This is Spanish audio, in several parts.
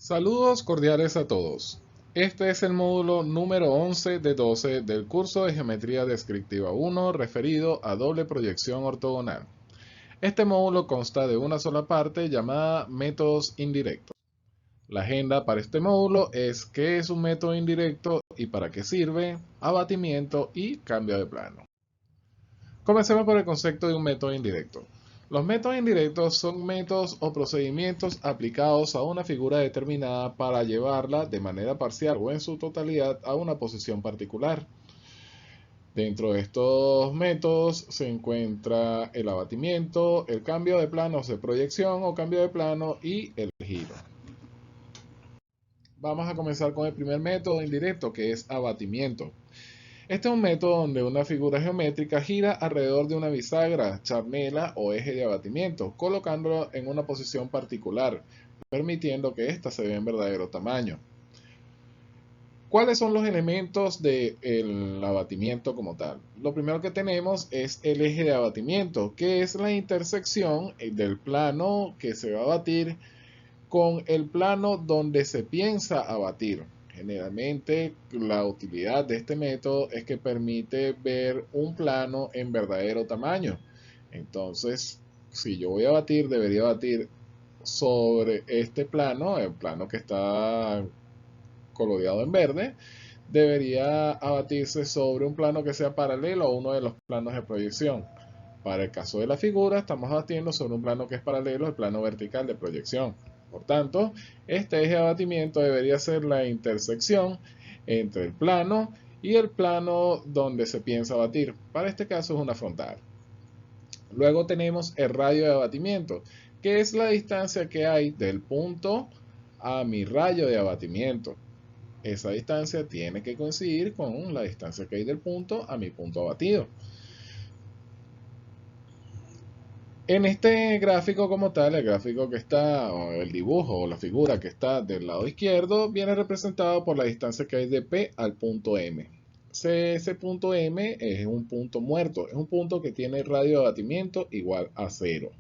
Saludos cordiales a todos. Este es el módulo número 11 de 12 del curso de Geometría Descriptiva 1 referido a doble proyección ortogonal. Este módulo consta de una sola parte llamada métodos indirectos. La agenda para este módulo es qué es un método indirecto y para qué sirve, abatimiento y cambio de plano. Comencemos por el concepto de un método indirecto. Los métodos indirectos son métodos o procedimientos aplicados a una figura determinada para llevarla de manera parcial o en su totalidad a una posición particular. Dentro de estos métodos se encuentra el abatimiento, el cambio de planos de proyección o cambio de plano y el giro. Vamos a comenzar con el primer método indirecto, que es abatimiento. Este es un método donde una figura geométrica gira alrededor de una bisagra, charnela o eje de abatimiento, colocándola en una posición particular, permitiendo que ésta se vea en verdadero tamaño. ¿Cuáles son los elementos del abatimiento como tal? Lo primero que tenemos es el eje de abatimiento, que es la intersección del plano que se va a abatir con el plano donde se piensa abatir. Generalmente la utilidad de este método es que permite ver un plano en verdadero tamaño. Entonces, si yo voy a batir, debería batir sobre este plano, el plano que está coloreado en verde, debería abatirse sobre un plano que sea paralelo a uno de los planos de proyección. Para el caso de la figura, estamos abatiendo sobre un plano que es paralelo al plano vertical de proyección. Por tanto, este eje de abatimiento debería ser la intersección entre el plano y el plano donde se piensa abatir. Para este caso es una frontal. Luego tenemos el radio de abatimiento, que es la distancia que hay del punto a mi rayo de abatimiento. Esa distancia tiene que coincidir con la distancia que hay del punto a mi punto abatido. En este gráfico como tal, el gráfico que está, o el dibujo o la figura que está del lado izquierdo, viene representado por la distancia que hay de P al punto M. Ese punto M es un punto muerto, es un punto que tiene radio de abatimiento igual a 0.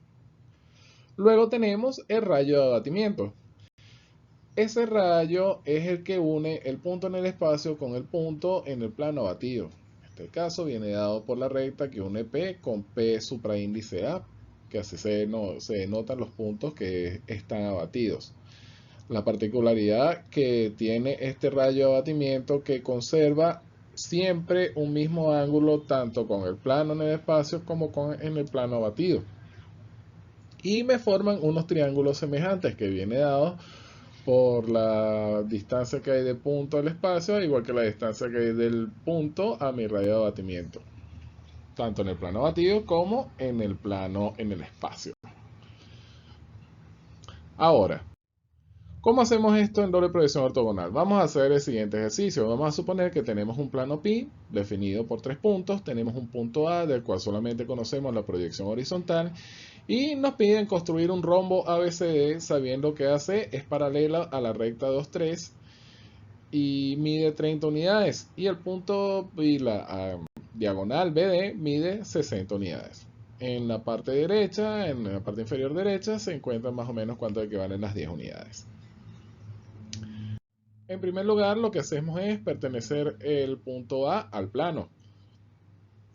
Luego tenemos el rayo de abatimiento. Ese rayo es el que une el punto en el espacio con el punto en el plano abatido. En este caso viene dado por la recta que une P con P supraíndice A, que así se denotan los puntos que están abatidos. La particularidad que tiene este rayo de abatimiento que conserva siempre un mismo ángulo tanto con el plano en el espacio como en el plano abatido. Y me forman unos triángulos semejantes que viene dado por la distancia que hay del punto al espacio, igual que la distancia que hay del punto a mi radio de abatimiento, tanto en el plano abatido como en el plano en el espacio. Ahora, ¿cómo hacemos esto en doble proyección ortogonal? Vamos a hacer el siguiente ejercicio. Vamos a suponer que tenemos un plano pi definido por 3 puntos. Tenemos un punto A del cual solamente conocemos la proyección horizontal. Y nos piden construir un rombo ABCD sabiendo que AC es paralela a la recta 2, 3 y mide 30 unidades. Y el punto y la diagonal BD mide 60 unidades. En la parte derecha, en la parte inferior derecha, se encuentran más o menos cuánto equivalen las 10 unidades. En primer lugar, lo que hacemos es pertenecer el punto A al plano.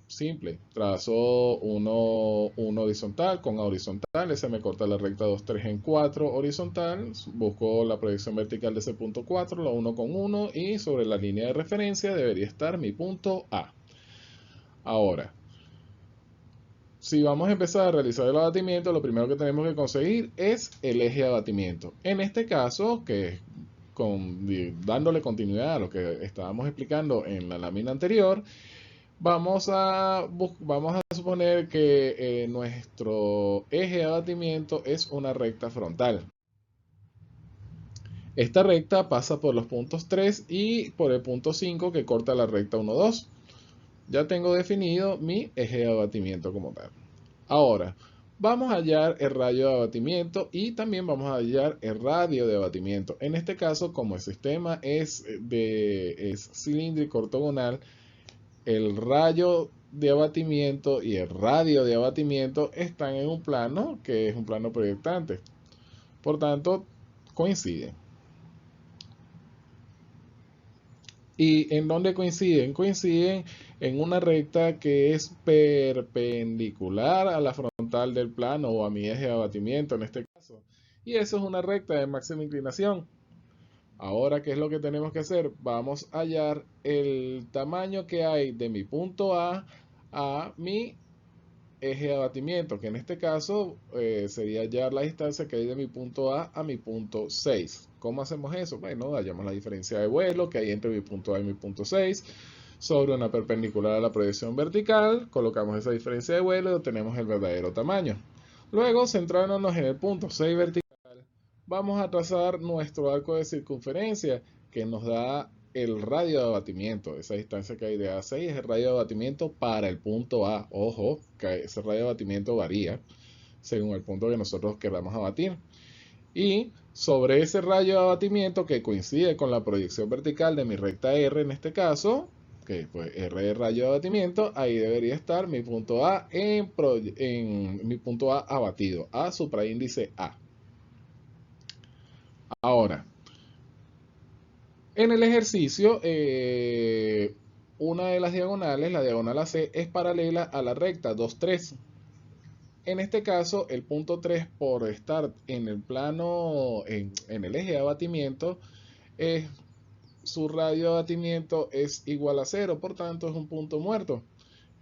Simple, trazo uno horizontal con A horizontal, ese me corta la recta 2, 3 en 4 horizontal, busco la proyección vertical de ese punto 4, lo uno con 1 y sobre la línea de referencia debería estar mi punto A. Ahora, si vamos a empezar a realizar el abatimiento, lo primero que tenemos que conseguir es el eje de abatimiento. En este caso, dándole continuidad a lo que estábamos explicando en la lámina anterior, vamos a suponer que nuestro eje de abatimiento es una recta frontal. Esta recta pasa por los puntos 3 y por el punto 5 que corta la recta 1, 2. Ya tengo definido mi eje de abatimiento como tal. Ahora, vamos a hallar el rayo de abatimiento y también vamos a hallar el radio de abatimiento. En este caso, como el sistema es cilíndrico ortogonal, el rayo de abatimiento y el radio de abatimiento están en un plano que es un plano proyectante. Por tanto, coinciden. ¿Y en dónde coinciden? Coinciden en una recta que es perpendicular a la frontal del plano o a mi eje de abatimiento en este caso. Y eso es una recta de máxima inclinación. Ahora, ¿qué es lo que tenemos que hacer? Vamos a hallar el tamaño que hay de mi punto a mi eje de abatimiento, que en este caso sería hallar la distancia que hay de mi punto a mi punto 6. ¿Cómo hacemos eso? Bueno, hallamos la diferencia de vuelo que hay entre mi punto A y mi punto 6 sobre una perpendicular a la proyección vertical, colocamos esa diferencia de vuelo y obtenemos el verdadero tamaño. Luego, centrándonos en el punto 6 vertical, vamos a trazar nuestro arco de circunferencia que nos da el radio de abatimiento. Esa distancia que hay de A6 es el radio de abatimiento para el punto A. Ojo, que ese radio de abatimiento varía según el punto que nosotros queramos abatir. Y sobre ese radio de abatimiento que coincide con la proyección vertical de mi recta R en este caso, que pues R es radio de abatimiento, ahí debería estar mi punto A en mi punto A abatido, A supraíndice A. Ahora, en el ejercicio, una de las diagonales, la diagonal AC, es paralela a la recta 2, 3. En este caso, el punto 3, por estar en el plano, en el eje de abatimiento, su radio de abatimiento es igual a 0, por tanto es un punto muerto.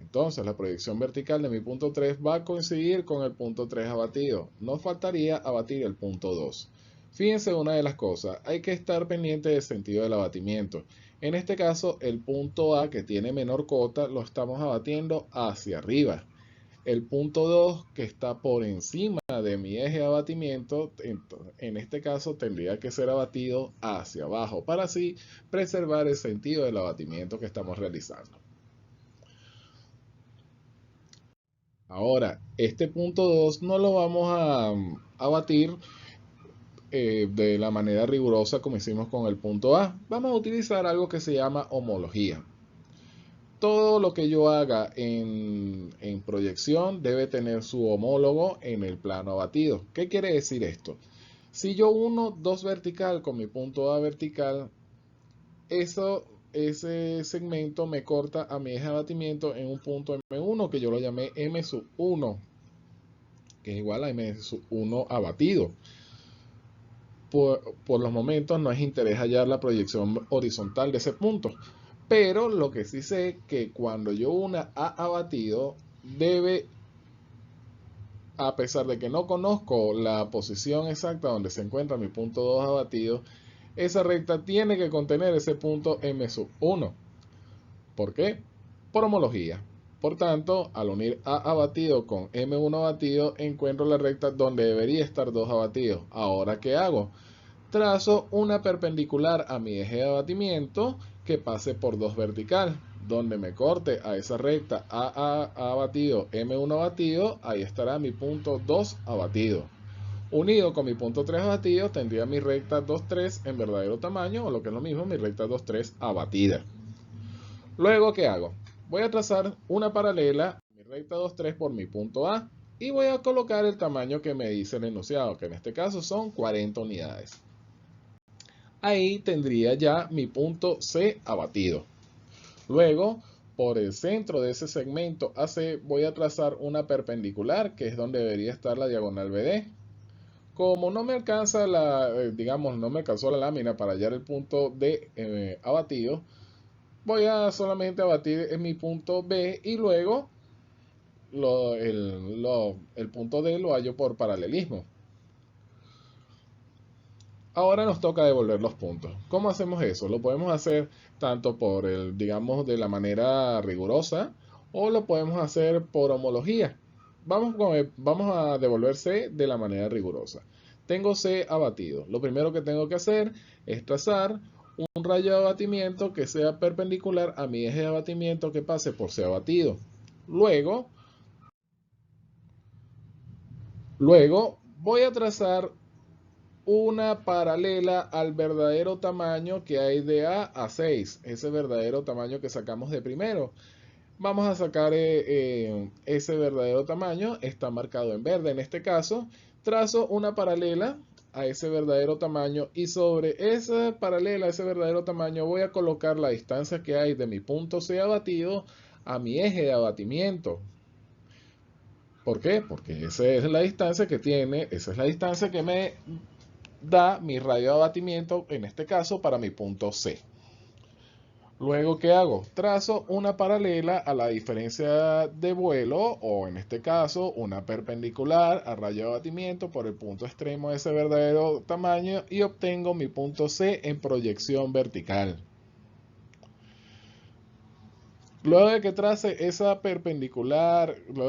Entonces, la proyección vertical de mi punto 3 va a coincidir con el punto 3 abatido. Nos faltaría abatir el punto 2. Fíjense una de las cosas, hay que estar pendiente del sentido del abatimiento. En este caso, el punto A, que tiene menor cota, lo estamos abatiendo hacia arriba. El punto 2, que está por encima de mi eje de abatimiento, en este caso tendría que ser abatido hacia abajo, para así preservar el sentido del abatimiento que estamos realizando. Ahora, este punto 2 no lo vamos a batir de la manera rigurosa como hicimos con el punto A. Vamos a utilizar algo que se llama homología. Todo lo que yo haga en proyección debe tener su homólogo en el plano abatido. ¿Qué quiere decir esto? Si yo uno 2 vertical con mi punto A vertical, ese segmento me corta a mi eje de abatimiento en un punto M1 que yo lo llamé M1, que es igual a M1 abatido. Por los momentos no es interés hallar la proyección horizontal de ese punto. Pero lo que sí sé que cuando yo una A abatido, debe, a pesar de que no conozco la posición exacta donde se encuentra mi punto 2 abatido, esa recta tiene que contener ese punto M1. ¿Por qué? Por homología. Por tanto, al unir A abatido con M1 abatido, encuentro la recta donde debería estar 2 abatidos. Ahora, ¿qué hago? Trazo una perpendicular a mi eje de abatimiento que pase por 2 vertical, donde me corte a esa recta A abatido, M1 abatido, ahí estará mi punto 2 abatido. Unido con mi punto 3 abatido, tendría mi recta 2, 3 en verdadero tamaño, o lo que es lo mismo, mi recta 2, 3 abatida. Luego, ¿qué hago? Voy a trazar una paralela, mi recta 2, 3 por mi punto A, y voy a colocar el tamaño que me dice el enunciado, que en este caso son 40 unidades. Ahí tendría ya mi punto C abatido. Luego, por el centro de ese segmento AC, voy a trazar una perpendicular, que es donde debería estar la diagonal BD. Como no me alcanza no me alcanzó la lámina para hallar el punto D abatido, voy a solamente abatir en mi punto B y luego el punto D lo hallo por paralelismo. Ahora nos toca devolver los puntos. ¿Cómo hacemos eso? Lo podemos hacer tanto por digamos, de la manera rigurosa o lo podemos hacer por homología. Vamos a devolver C de la manera rigurosa. Tengo C abatido. Lo primero que tengo que hacer es trazar un rayo de abatimiento que sea perpendicular a mi eje de abatimiento que pase por C abatido. Luego voy a trazar una paralela al verdadero tamaño que hay de A a 6, ese verdadero tamaño que sacamos de primero. Vamos a sacar ese verdadero tamaño, está marcado en verde en este caso, Trazo una paralela a ese verdadero tamaño y sobre esa paralela, a ese verdadero tamaño, voy a colocar la distancia que hay de mi punto C abatido a mi eje de abatimiento. ¿Por qué? Porque esa es la distancia que tiene, esa es la distancia que me da mi radio de abatimiento, en este caso para mi punto C. Luego, ¿qué hago? Trazo una paralela a la diferencia de vuelo, o en este caso, una perpendicular al rayo de abatimiento por el punto extremo de ese verdadero tamaño y obtengo mi punto C en proyección vertical. Luego de que trace esa perpendicular, y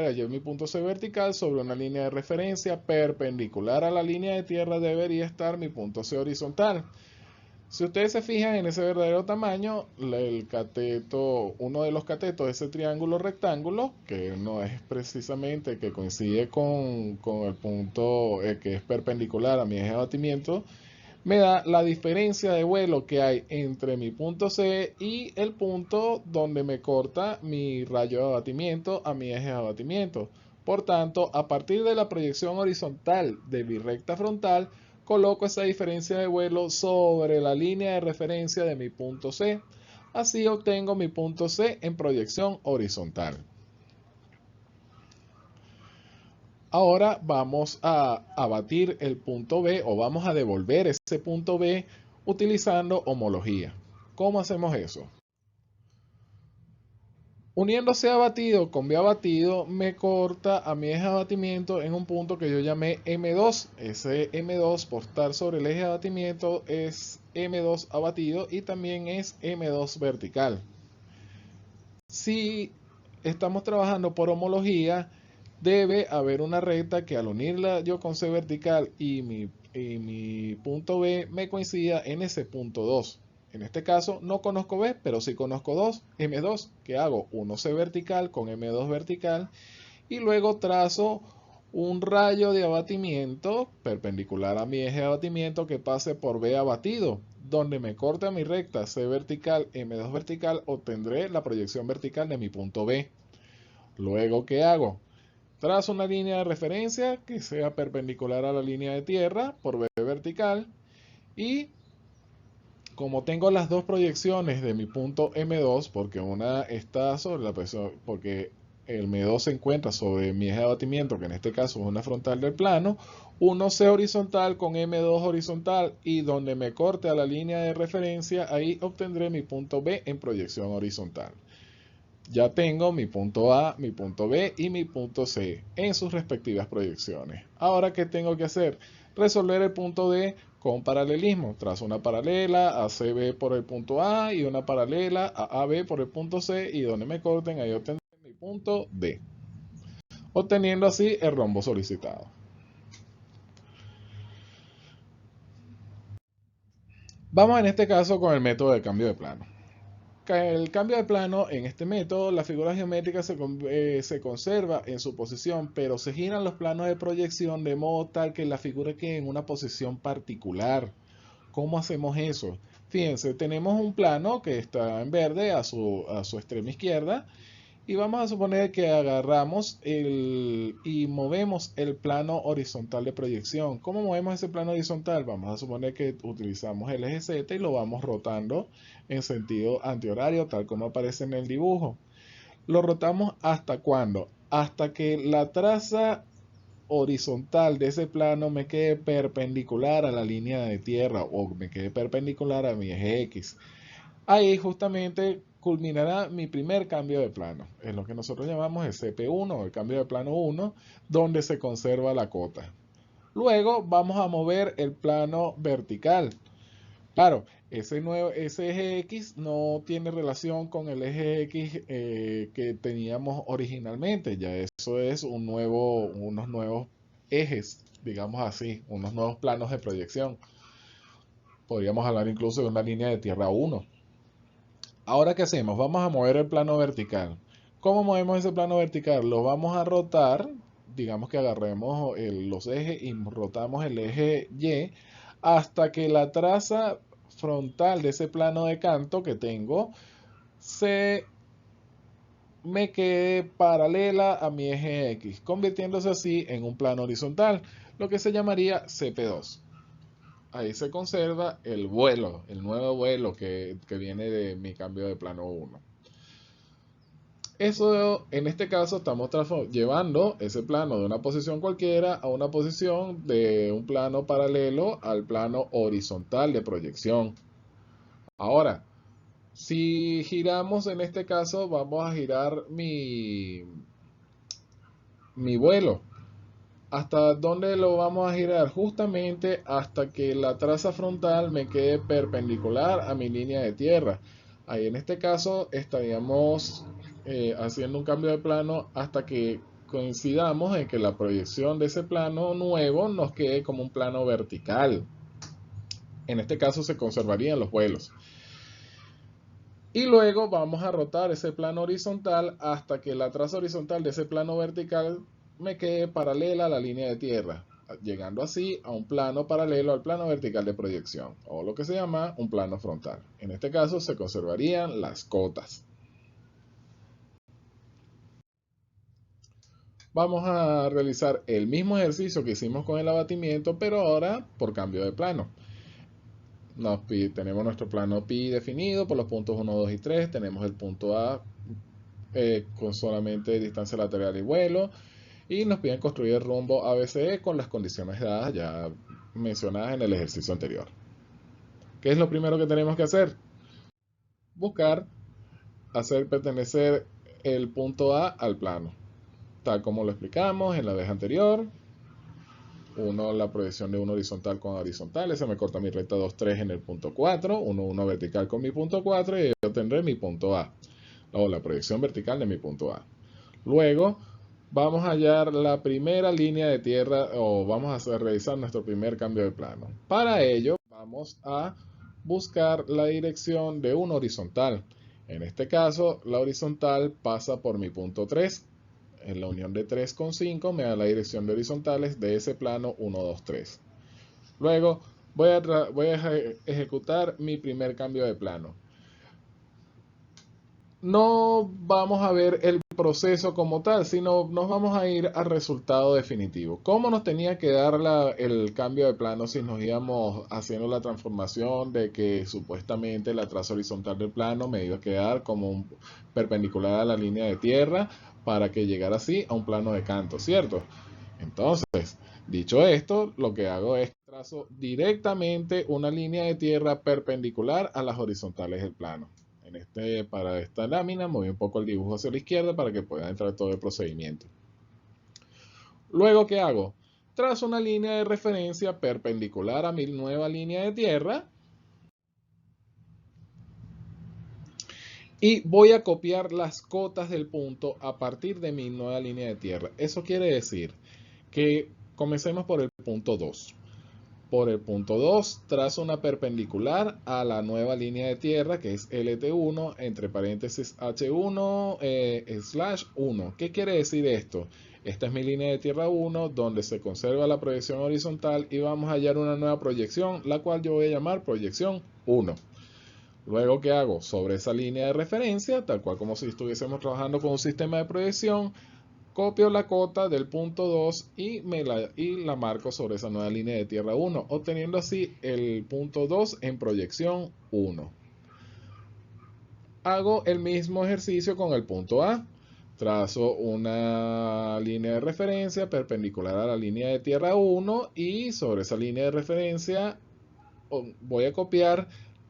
hallar mi punto C vertical sobre una línea de referencia perpendicular a la línea de tierra, debería estar mi punto C horizontal. Si ustedes se fijan en ese verdadero tamaño, el cateto, uno de los catetos de ese triángulo rectángulo, que no es precisamente que coincide con el punto que es perpendicular a mi eje de abatimiento, me da la diferencia de vuelo que hay entre mi punto C y el punto donde me corta mi rayo de abatimiento a mi eje de abatimiento. Por tanto, a partir de la proyección horizontal de mi recta frontal, coloco esa diferencia de vuelo sobre la línea de referencia de mi punto C. Así obtengo mi punto C en proyección horizontal. Ahora vamos a abatir el punto B, o vamos a devolver ese punto B utilizando homología. ¿Cómo hacemos eso? Uniendo C abatido con B abatido, me corta a mi eje de abatimiento en un punto que yo llamé M2. Ese M2, por estar sobre el eje de abatimiento, es M2 abatido y también es M2 vertical. Si estamos trabajando por homología, debe haber una recta que al unirla yo con C vertical y mi punto B me coincida en ese punto 2. En este caso no conozco B, pero sí conozco 2, M2, que hago 1C vertical con M2 vertical y luego trazo un rayo de abatimiento perpendicular a mi eje de abatimiento que pase por B abatido. Donde me corta mi recta C vertical, M2 vertical, obtendré la proyección vertical de mi punto B. Luego, ¿qué hago? Trazo una línea de referencia que sea perpendicular a la línea de tierra por B vertical y como tengo las dos proyecciones de mi punto M2, porque una está sobre la presión, porque el M2 se encuentra sobre mi eje de abatimiento, que en este caso es una frontal del plano, uno C horizontal con M2 horizontal y donde me corte a la línea de referencia, ahí obtendré mi punto B en proyección horizontal. Ya tengo mi punto A, mi punto B y mi punto C en sus respectivas proyecciones. Ahora, ¿qué tengo que hacer? Resolver el punto D con paralelismo. Trazo una paralela a CB por el punto A y una paralela a AB por el punto C y donde me corten ahí obtendré mi punto D, obteniendo así el rombo solicitado. Vamos en este caso con el método de cambio de plano. El cambio de plano, en este método, la figura geométrica se conserva en su posición, pero se giran los planos de proyección de modo tal que la figura quede en una posición particular. ¿Cómo hacemos eso? Fíjense, tenemos un plano que está en verde a su extrema izquierda y vamos a suponer que agarramos y movemos el plano horizontal de proyección. ¿Cómo movemos ese plano horizontal? Vamos a suponer que utilizamos el eje Z y lo vamos rotando en sentido antihorario, tal como aparece en el dibujo. ¿Lo rotamos hasta cuándo? Hasta que la traza horizontal de ese plano me quede perpendicular a la línea de tierra o me quede perpendicular a mi eje X. Ahí justamente culminará mi primer cambio de plano, en lo que nosotros llamamos el CP1 o el cambio de plano 1, donde se conserva la cota. Luego vamos a mover el plano vertical. Claro, ese eje X no tiene relación con el eje X que teníamos originalmente. Ya eso es unos nuevos ejes, digamos así, unos nuevos planos de proyección. Podríamos hablar incluso de una línea de tierra 1. Ahora, ¿qué hacemos? Vamos a mover el plano vertical. ¿Cómo movemos ese plano vertical? Lo vamos a rotar, digamos que agarremos los ejes y rotamos el eje Y hasta que la traza frontal de ese plano de canto que tengo se me quede paralela a mi eje X, convirtiéndose así en un plano horizontal, lo que se llamaría CP2. Ahí se conserva el vuelo, el nuevo vuelo que viene de mi cambio de plano 1. Eso, en este caso, estamos llevando ese plano de una posición cualquiera a una posición de un plano paralelo al plano horizontal de proyección. Ahora, si giramos, en este caso, vamos a girar mi vuelo. ¿Hasta dónde lo vamos a girar? Justamente hasta que la traza frontal me quede perpendicular a mi línea de tierra. Ahí en este caso estaríamos haciendo un cambio de plano hasta que coincidamos en que la proyección de ese plano nuevo nos quede como un plano vertical. En este caso se conservarían los vuelos. Y luego vamos a rotar ese plano horizontal hasta que la traza horizontal de ese plano vertical me quede paralela a la línea de tierra, llegando así a un plano paralelo al plano vertical de proyección, o lo que se llama un plano frontal. En este caso se conservarían las cotas. Vamos a realizar el mismo ejercicio que hicimos con el abatimiento, pero ahora por cambio de plano. Tenemos nuestro plano pi definido por los puntos 1, 2 y 3. Tenemos el punto A con solamente distancia lateral y vuelo. Y nos piden construir el rumbo ABCE con las condiciones dadas ya mencionadas en el ejercicio anterior. ¿Qué es lo primero que tenemos que hacer? Buscar hacer pertenecer el punto A al plano, tal como lo explicamos en la vez anterior. La proyección de 1 horizontal con horizontal, ese me corta mi recta 2, 3 en el punto 4, 1 vertical con mi punto 4 y yo tendré mi punto A, o la proyección vertical de mi punto A. Luego vamos a hallar la primera línea de tierra, o vamos a realizar nuestro primer cambio de plano. Para ello vamos a buscar la dirección de un horizontal. En este caso la horizontal pasa por mi punto 3. En la unión de 3 con 5 me da la dirección de horizontales de ese plano 1, 2, 3. Luego voy a ejecutar mi primer cambio de plano. No vamos a ver el proceso como tal, sino nos vamos a ir al resultado definitivo. ¿Cómo nos tenía que dar el cambio de plano si nos íbamos haciendo la transformación de que supuestamente la traza horizontal del plano me iba a quedar como perpendicular a la línea de tierra para que llegara así a un plano de canto, ¿cierto? Entonces, dicho esto, lo que hago es trazo directamente una línea de tierra perpendicular a las horizontales del plano. Para esta lámina moví un poco el dibujo hacia la izquierda para que pueda entrar todo el procedimiento. Luego, ¿qué hago? Trazo una línea de referencia perpendicular a mi nueva línea de tierra y voy a copiar las cotas del punto a partir de mi nueva línea de tierra. Eso quiere decir que comencemos por el punto 2. Por el punto 2 trazo una perpendicular a la nueva línea de tierra que es LT1 entre paréntesis H1 slash 1. ¿Qué quiere decir esto? Esta es mi línea de tierra 1 donde se conserva la proyección horizontal y vamos a hallar una nueva proyección, la cual yo voy a llamar proyección 1. Luego, ¿qué hago? Sobre esa línea de referencia, tal cual como si estuviésemos trabajando con un sistema de proyección, copio la cota del punto 2 y la marco sobre esa nueva línea de tierra 1, obteniendo así el punto 2 en proyección 1. Hago el mismo ejercicio con el punto A. Trazo una línea de referencia perpendicular a la línea de tierra 1 y sobre esa línea de referencia voy a copiar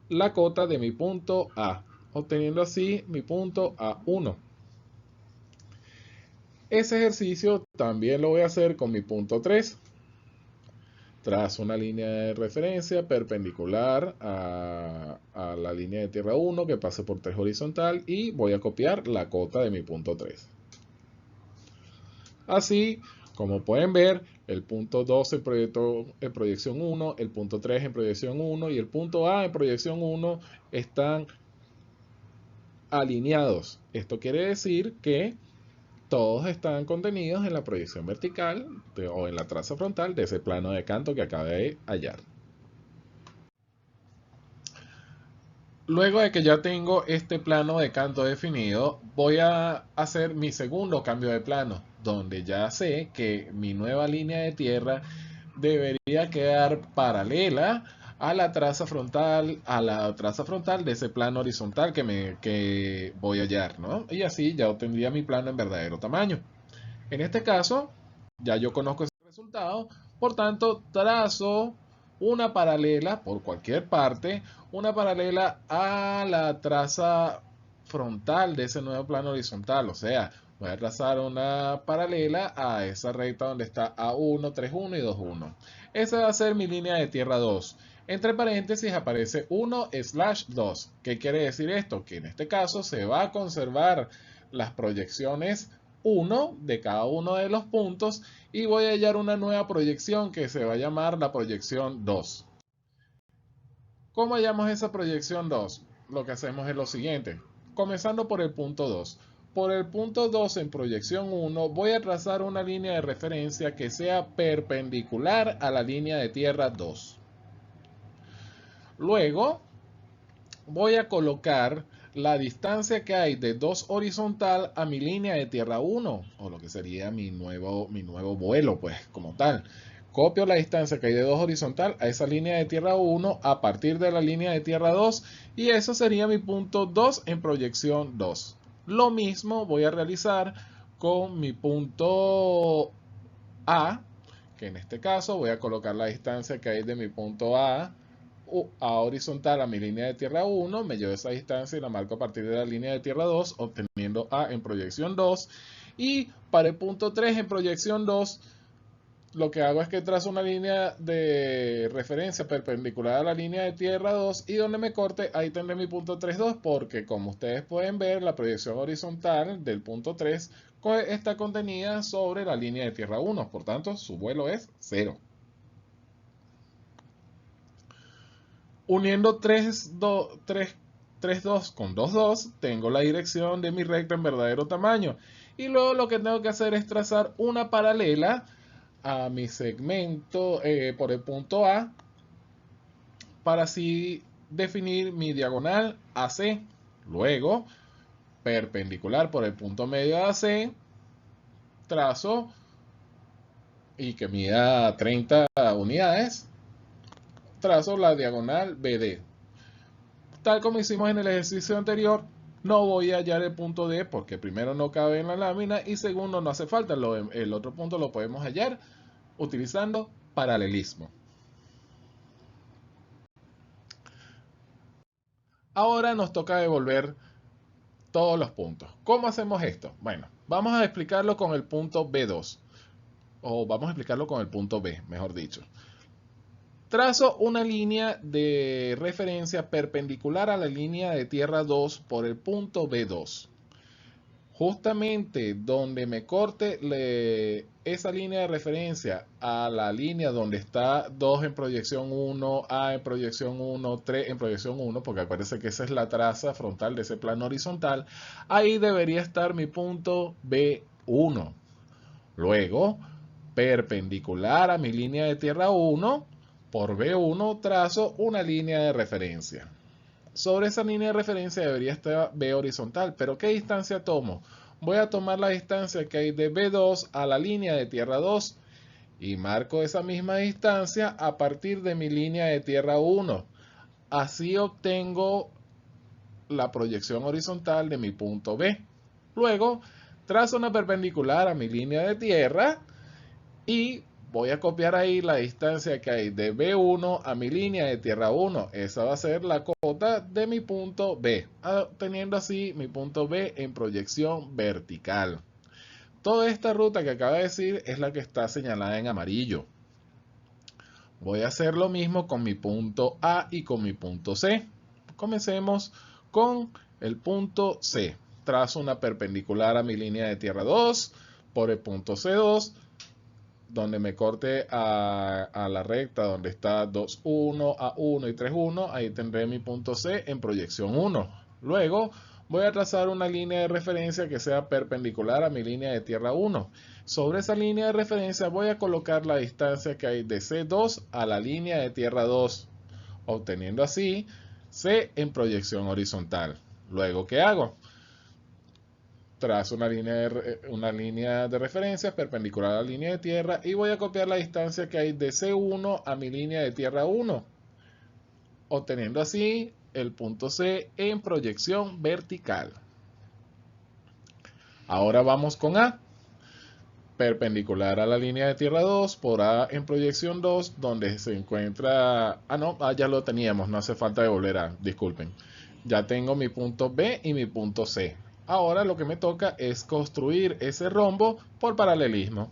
la cota de mi punto A, obteniendo así mi punto A1. Ese ejercicio también lo voy a hacer con mi punto 3. Trazo una línea de referencia perpendicular a la línea de tierra 1 que pase por 3 horizontal y voy a copiar la cota de mi punto 3. Así, como pueden ver, el punto 2 en proyección 1, el punto 3 en proyección 1 y el punto A en proyección 1 están alineados. Esto quiere decir que todos están contenidos en la proyección vertical o en la traza frontal de ese plano de canto que acabé de hallar. Luego de que ya tengo este plano de canto definido, voy a hacer mi segundo cambio de plano, donde ya sé que mi nueva línea de tierra debería quedar paralela a la traza frontal de ese plano horizontal que voy a hallar, ¿no? Y así ya obtendría mi plano en verdadero tamaño. En este caso, ya yo conozco ese resultado, por tanto, trazo una paralela por cualquier parte, una paralela a la traza frontal de ese nuevo plano horizontal, o sea, voy a trazar una paralela a esa recta donde está A1, 3,1 y 2,1. Esa va a ser mi línea de tierra 2. Entre paréntesis aparece 1/2. ¿Qué quiere decir esto? Que en este caso se va a conservar las proyecciones 1 de cada uno de los puntos y voy a hallar una nueva proyección que se va a llamar la proyección 2. ¿Cómo hallamos esa proyección 2? Lo que hacemos es lo siguiente, comenzando por el punto 2. Por el punto 2 en proyección 1 voy a trazar una línea de referencia que sea perpendicular a la línea de tierra 2. Luego voy a colocar la distancia que hay de 2 horizontal a mi línea de tierra 1, o lo que sería mi nuevo vuelo, pues, como tal. Copio la distancia que hay de 2 horizontal a esa línea de tierra 1 a partir de la línea de tierra 2, y eso sería mi punto 2 en proyección 2. Lo mismo voy a realizar con mi punto A, que en este caso voy a colocar la distancia que hay de mi punto A horizontal a mi línea de tierra 1, me llevo esa distancia y la marco a partir de la línea de tierra 2, obteniendo A en proyección 2. Y para el punto 3 en proyección 2, lo que hago es que trazo una línea de referencia perpendicular a la línea de tierra 2 y donde me corte, ahí tendré mi punto 3,2, porque como ustedes pueden ver, la proyección horizontal del punto 3 está contenida sobre la línea de tierra 1, por tanto su vuelo es 0. Uniendo 3,2 con 2,2, tengo la dirección de mi recta en verdadero tamaño. Y luego lo que tengo que hacer es trazar una paralela a mi segmento por el punto A para así definir mi diagonal AC. Luego, perpendicular por el punto medio de AC, trazo y que mida 30 unidades, trazo la diagonal BD. Tal como hicimos en el ejercicio anterior, no voy a hallar el punto D porque primero no cabe en la lámina y segundo no hace falta. El otro punto lo podemos hallar utilizando paralelismo. Ahora nos toca devolver todos los puntos. ¿Cómo hacemos esto? Bueno, vamos a explicarlo con el punto B2. O vamos a explicarlo con el punto B, mejor dicho. Trazo una línea de referencia perpendicular a la línea de tierra 2 por el punto B2. Justamente donde me corte esa línea de referencia a la línea donde está 2 en proyección 1, A en proyección 1, 3 en proyección 1, porque acuérdense que esa es la traza frontal de ese plano horizontal, ahí debería estar mi punto B1. Luego, perpendicular a mi línea de tierra 1, por B1 trazo una línea de referencia. Sobre esa línea de referencia debería estar B horizontal, pero ¿qué distancia tomo? Voy a tomar la distancia que hay de B2 a la línea de tierra 2 y marco esa misma distancia a partir de mi línea de tierra 1. Así obtengo la proyección horizontal de mi punto B. Luego, trazo una perpendicular a mi línea de tierra y voy a copiar ahí la distancia que hay de B1 a mi línea de tierra 1. Esa va a ser la cota de mi punto B, obteniendo así mi punto B en proyección vertical. Toda esta ruta que acabo de decir es la que está señalada en amarillo. Voy a hacer lo mismo con mi punto A y con mi punto C. Comencemos con el punto C. Trazo una perpendicular a mi línea de tierra 2 por el punto C2, donde me corte a la recta donde está 2,1, A1 y 3,1, ahí tendré mi punto C en proyección 1. Luego voy a trazar una línea de referencia que sea perpendicular a mi línea de tierra 1. Sobre esa línea de referencia voy a colocar la distancia que hay de C2 a la línea de tierra 2, obteniendo así C en proyección horizontal. Luego, ¿qué hago? Trazo una línea de referencia perpendicular a la línea de tierra y voy a copiar la distancia que hay de C1 a mi línea de tierra 1, obteniendo así el punto C en proyección vertical. Ahora vamos con A. Perpendicular a la línea de tierra 2 por A en proyección 2, donde se encuentra... ya lo teníamos, no hace falta devolver A, disculpen. Ya tengo mi punto B y mi punto C. Ahora lo que me toca es construir ese rombo por paralelismo.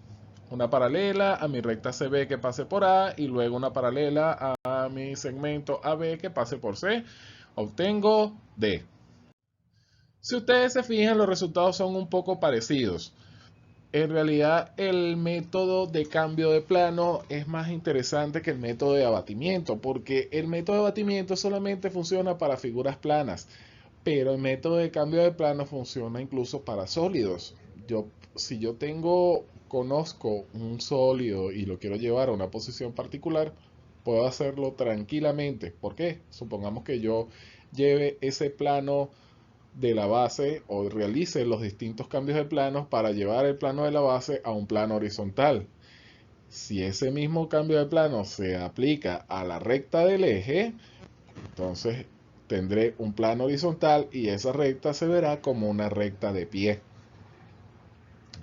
Una paralela a mi recta CB que pase por A y luego una paralela a mi segmento AB que pase por C. Obtengo D. Si ustedes se fijan, los resultados son un poco parecidos. En realidad, el método de cambio de plano es más interesante que el método de abatimiento, porque el método de abatimiento solamente funciona para figuras planas, pero el método de cambio de plano funciona incluso para sólidos. Si yo conozco un sólido y lo quiero llevar a una posición particular, puedo hacerlo tranquilamente. ¿Por qué? Supongamos que yo lleve ese plano de la base o realice los distintos cambios de planos para llevar el plano de la base a un plano horizontal. Si ese mismo cambio de plano se aplica a la recta del eje, entonces tendré un plano horizontal y esa recta se verá como una recta de pie.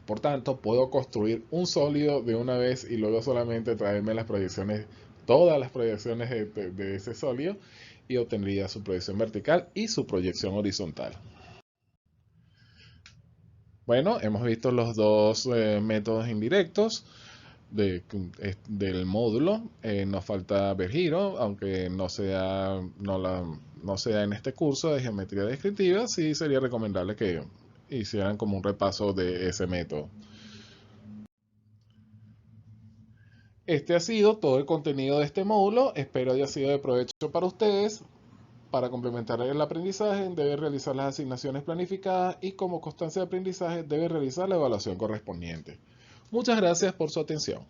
Por tanto, puedo construir un sólido de una vez y luego solamente traerme las proyecciones, todas las proyecciones de ese sólido, y obtendría su proyección vertical y su proyección horizontal. Bueno, hemos visto los dos métodos indirectos del módulo. Nos falta ver giro, aunque no sea en este curso de geometría descriptiva. Sí sería recomendable que hicieran como un repaso de ese método. Este ha sido todo el contenido de este módulo. Espero haya sido de provecho para ustedes. Para complementar el aprendizaje, debe realizar las asignaciones planificadas y como constancia de aprendizaje debe realizar la evaluación correspondiente. Muchas gracias por su atención.